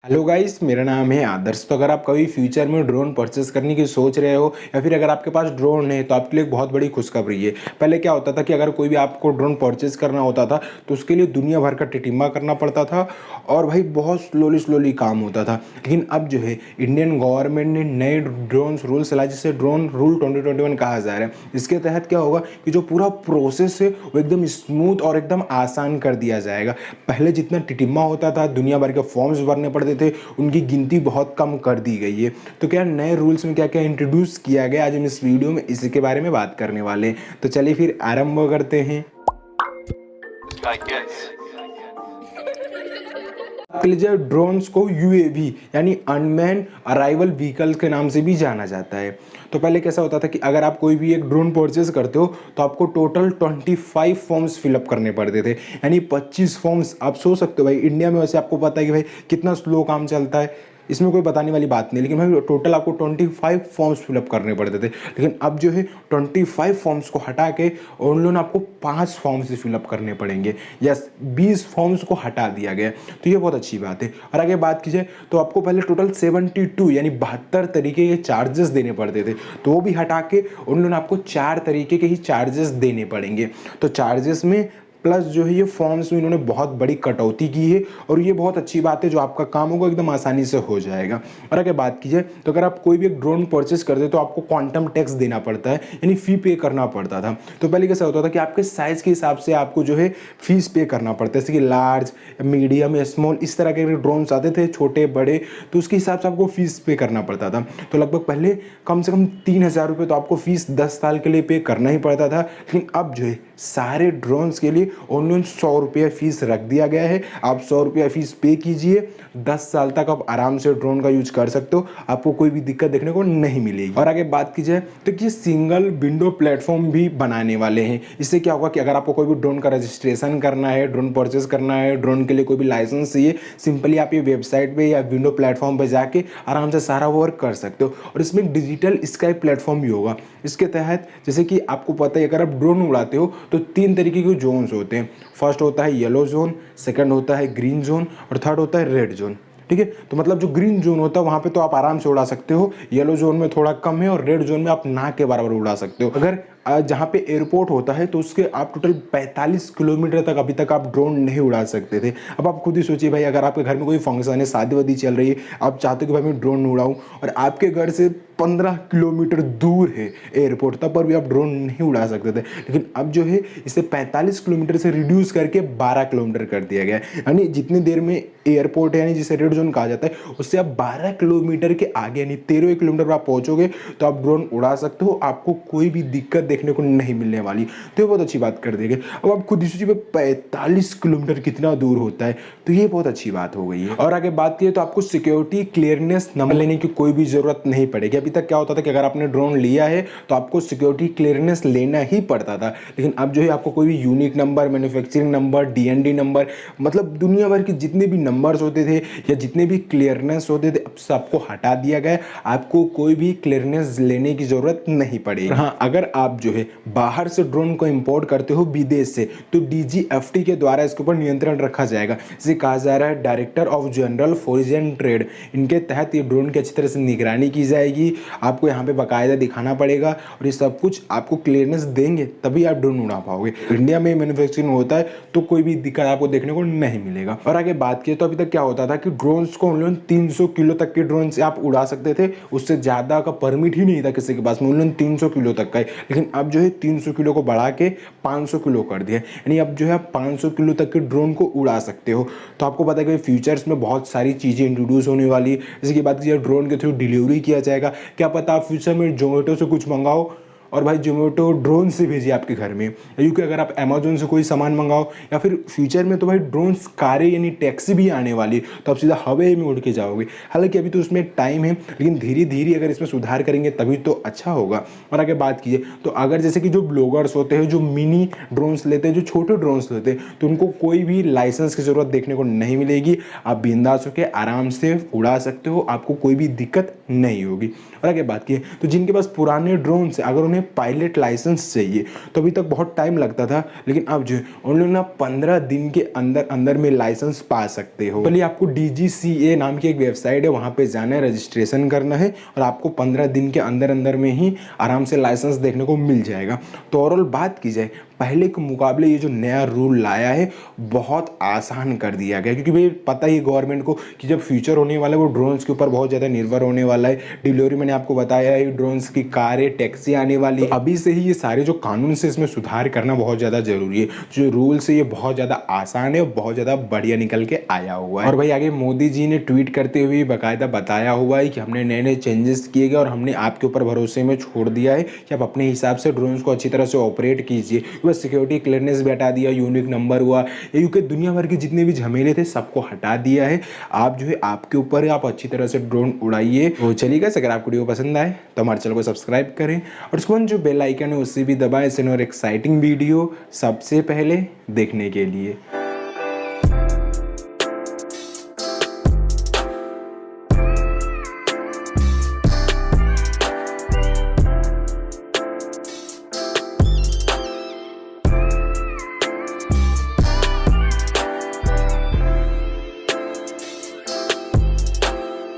Hello guys, मेरा नाम है आदर्श। तो अगर आप कभी फ्यूचर में ड्रोन परचेस करने की सोच रहे हो या फिर अगर आपके पास ड्रोन है तो आपके लिए एक बहुत बड़ी खुशखबरी है। पहले क्या होता था कि अगर कोई भी आपको ड्रोन परचेस करना होता था तो उसके लिए दुनिया भर का टिटिम्मा करना पड़ता था और भाई बहुत स्लोली काम होता था। लेकिन अब जो है इंडियन गवर्नमेंट ने नए ड्रोन रूल्स लाए जिसे ड्रोन रूल 2021 कहा जा रहा है। इसके तहत क्या होगा कि जो पूरा प्रोसेस है वो एकदम स्मूथ और एकदम आसान कर दिया जाएगा। पहले जितना टिटिम्मा होता था, दुनिया भर के फॉर्म्स भरने पड़ते थे, उनकी गिनती बहुत कम कर दी गई है। तो क्या नए रूल्स में क्या क्या इंट्रोड्यूस किया गया, आज हम इस वीडियो में इसी के बारे में बात करने वाले हैं। तो चलिए फिर आरंभ करते हैं। आपके लिए ड्रोन्स को यूएवी यानी अनमैन अराइवल व्हीकल के नाम से भी जाना जाता है। तो पहले कैसा होता था कि अगर आप कोई भी एक ड्रोन परचेज करते हो तो आपको टोटल 25 फॉर्म्स फिलअप करने पड़ते थे, यानी 25 फॉर्म्स। आप सोच सकते हो भाई, इंडिया में वैसे आपको पता है कि भाई कितना स्लो काम चलता है, इसमें कोई बताने वाली बात नहीं। लेकिन भाई टोटल आपको 25 फॉर्म्स फिलअप करने पड़ते थे। लेकिन अब जो है 25 फॉर्म्स को हटा के उन लोगों ने आपको 5 फॉर्म्स फिलअप करने पड़ेंगे। यस, 20 फॉर्म्स को हटा दिया गया। तो ये बहुत अच्छी बात है। और आगे बात की जाए तो आपको पहले टोटल 72 यानी 72 तरीके के चार्जेस देने पड़ते थे, तो वो भी हटा के उन लोगों ने आपको 4 तरीके के ही चार्जेस देने पड़ेंगे। तो चार्जेस में प्लस जो है ये फॉर्म्स में इन्होंने बहुत बड़ी कटौती की है और ये बहुत अच्छी बात है। जो आपका काम होगा एकदम आसानी से हो जाएगा। और अगर बात की जाए तो अगर आप कोई भी एक ड्रोन परचेस करते हो तो आपको क्वांटम टैक्स देना पड़ता है, यानी फी पे करना पड़ता था। तो पहले कैसा होता था कि आपके साइज के हिसाब से आपको जो है फीस पे करना पड़ता है, जैसे कि लार्ज, मीडियम या स्मॉल, इस तरह के ड्रोन्स आते थे, छोटे बड़े, तो उसके हिसाब से आपको फीस पे करना पड़ता था। तो लगभग पहले कम से कम 3,000 रुपये तो आपको फीस 10 साल के लिए पे करना ही पड़ता था। लेकिन अब जो है सारे ड्रोन्स के लिए ओनली 100 रुपये फीस रख दिया गया है। आप 100 रुपया फीस पे कीजिए, 10 साल तक आप आराम से ड्रोन का यूज कर सकते हो, आपको कोई भी दिक्कत देखने को नहीं मिलेगी। और आगे बात की जाए तो ये सिंगल विंडो प्लेटफॉर्म भी बनाने वाले हैं। इससे क्या होगा कि अगर आपको कोई भी ड्रोन का रजिस्ट्रेशन करना है, ड्रोन परचेस करना है, ड्रोन के लिए कोई भी लाइसेंस चाहिए, सिंपली आप ये वेबसाइट पे या विंडो प्लेटफॉर्म पे जाके आराम से सारा वर्क कर सकते हो। और इसमें डिजिटल स्काई प्लेटफॉर्म भी होगा। इसके तहत जैसे कि आपको पता है अगर आप ड्रोन उड़ाते हो तो 3 तरीके के जोन्स होते हैं। फर्स्ट होता है येलो जोन, सेकंड होता है ग्रीन जोन और थर्ड होता है रेड जोन। ठीक है, तो मतलब जो ग्रीन जोन होता है वहां पे तो आप आराम से उड़ा सकते हो, येलो जोन में थोड़ा कम है और रेड जोन में आप ना के बराबर उड़ा सकते हो। अगर जहाँ पे एयरपोर्ट होता है तो उसके आप टोटल 45 किलोमीटर तक अभी तक आप ड्रोन नहीं उड़ा सकते थे। अब आप खुद ही सोचिए भाई, अगर आपके घर में कोई फंक्शन है, शादी वादी चल रही है, आप चाहते हो कि भाई मैं ड्रोन उड़ाऊं और आपके घर से 15 किलोमीटर दूर है एयरपोर्ट, तब पर भी आप ड्रोन नहीं उड़ा सकते थे। लेकिन अब जो है इसे 45 किलोमीटर से रिड्यूस करके 12 किलोमीटर कर दिया गया है। यानी जितनी देर में एयरपोर्ट है, यानी जिसे रेड जोन कहा जाता है, उससे आप 12 किलोमीटर के आगे यानी 13 किलोमीटर पर आप पहुंचोगे तो आप ड्रोन उड़ा सकते हो, आपको कोई भी दिक्कत देखने को नहीं मिलने वाली। तो ये बहुत अच्छी बात कर देंगे। अब आप खुद सोचिए 45 किलोमीटर कितना दूर होता है, तो ये बहुत अच्छी बात हो गई है। और आगे बात की तो आपको सिक्योरिटी क्लियरनेस नंबर लेने की कोई भी जरूरत नहीं पड़ेगी। अभी तक क्या होता था कि अगर आपने ड्रोन लिया है तो आपको सिक्योरिटी क्लियरनेस लेना ही पड़ता था। लेकिन अब जो है आपको कोई भी unique number, manufacturing number, DND number, मतलब दुनिया भर के जितने भी नंबर्स होते थे या जितने भी क्लियरनेस होते थे, अब सबको हटा दिया गया। आपको कोई भी क्लियरनेस लेने की जरूरत नहीं पड़ेगी। हाँ, अगर आप जो है बाहर से ड्रोन को इंपोर्ट करते हो विदेश से, तो डीजीएफटी के द्वारा इसके ऊपर नियंत्रण रखा जाएगा। इसे कहा जा रहा है director of general foreign trade. इनके तहत ये ड्रोन की अच्छी तरह से निगरानी की जाएगी। आपको यहाँ पे बाकायदा दिखाना पड़ेगा और ये सब कुछ आपको क्लियरेंस देंगे तभी आप ड्रोन उड़ा पाओगे। इंडिया में मैन्युफैक्चरिंग होता है तो कोई भी दिक्कत आपको देखने को नहीं मिलेगा। और आगे बात की तो अभी तक क्या होता था कि ड्रोन्स को उन लोगों 300 किलो तक के ड्रोन से आप उड़ा सकते थे, उससे ज़्यादा का परमिट ही नहीं था किसी के पास में, उन लोगों 300 किलो तक का है। लेकिन अब जो है 300 किलो को बढ़ा के 500 किलो कर दिया, यानी अब जो है आप 500 किलो तक के ड्रोन को उड़ा सकते हो। तो आपको पता है कि फ्यूचर्स में बहुत सारी चीज़ें इंट्रोड्यूस होने वाली है। जैसे कि बात कीजिए ड्रोन के थ्रू डिलीवरी किया जाएगा। क्या पता आप फ्यूचर में जोमेटो से कुछ मंगाओ और भाई जोमेटो ड्रोन से भेजिए आपके घर में, क्योंकि अगर आप अमेजोन से कोई सामान मंगाओ या फिर फ्यूचर में तो भाई ड्रोन्स कारें यानी टैक्सी भी आने वाली, तो आप सीधा हवा में उड़ के जाओगे। हालांकि अभी तो उसमें टाइम है, लेकिन धीरे धीरे अगर इसमें सुधार करेंगे तभी तो अच्छा होगा। और आगे बात कीजिए तो अगर जैसे कि जो ब्लॉगर्स होते हैं जो मिनी ड्रोन्स लेते हैं, जो छोटे ड्रोन्स लेते हैं, तो उनको कोई भी लाइसेंस की ज़रूरत देखने को नहीं मिलेगी। आप बिंदास होकर आराम से उड़ा सकते हो, आपको कोई भी दिक्कत नहीं होगी। और आगे बात की तो जिनके पास पुराने ड्रोन्स है, अगर उन्हें उन्हें पायलट लाइसेंस चाहिए। तो अभी तक बहुत टाइम लगता था, लेकिन अब जो है उन लोग ना 15 दिन के अंदर अंदर में लाइसेंस पा सकते हो। पहले आपको DGCA नाम की एक वेबसाइट है, वहाँ पे जाना है, रजिस्ट्रेशन करना है और आपको 15 दिन के अंदर अंदर में ही आराम से लाइसेंस देखने को मिल जाएगा। तो ओवरऑल बात की जाए, पहले के मुकाबले ये जो नया रूल लाया है बहुत आसान कर दिया गया, क्योंकि भाई पता ही गवर्नमेंट को कि जब फ्यूचर होने वाला है वो ड्रोन्स के ऊपर बहुत ज़्यादा निर्भर होने वाला है। डिलीवरी मैंने आपको बताया है, ड्रोन्स की कारें, टैक्सी आने वाली है। अभी से ही ये सारे जो कानून से इसमें सुधार करना बहुत ज़्यादा जरूरी है। जो रूल्स है ये बहुत ज़्यादा आसान है और बहुत ज़्यादा बढ़िया निकल के आया हुआ है। और भाई आगे मोदी जी ने ट्वीट करते हुए बाकायदा बताया हुआ है कि हमने नए नए चेंजेस किए गए और हमने आपके ऊपर भरोसे में छोड़ दिया है कि आप अपने हिसाब से ड्रोन्स को अच्छी तरह से ऑपरेट कीजिए। बस सिक्योरिटी क्लियरेंस भी हटा दिया, यूनिक नंबर हुआ, यूके दुनिया भर के जितने भी झमेले थे सबको हटा दिया है। आप जो है आपके ऊपर है, आप अच्छी तरह से ड्रोन उड़ाइए। तो चलिए गाइस, अगर आपको वीडियो पसंद आए तो हमारे चैनल को सब्सक्राइब करें और उसके बाद जो बेल आइकन है उससे भी दबाएं, और एक्साइटिंग वीडियो सबसे पहले देखने के लिए।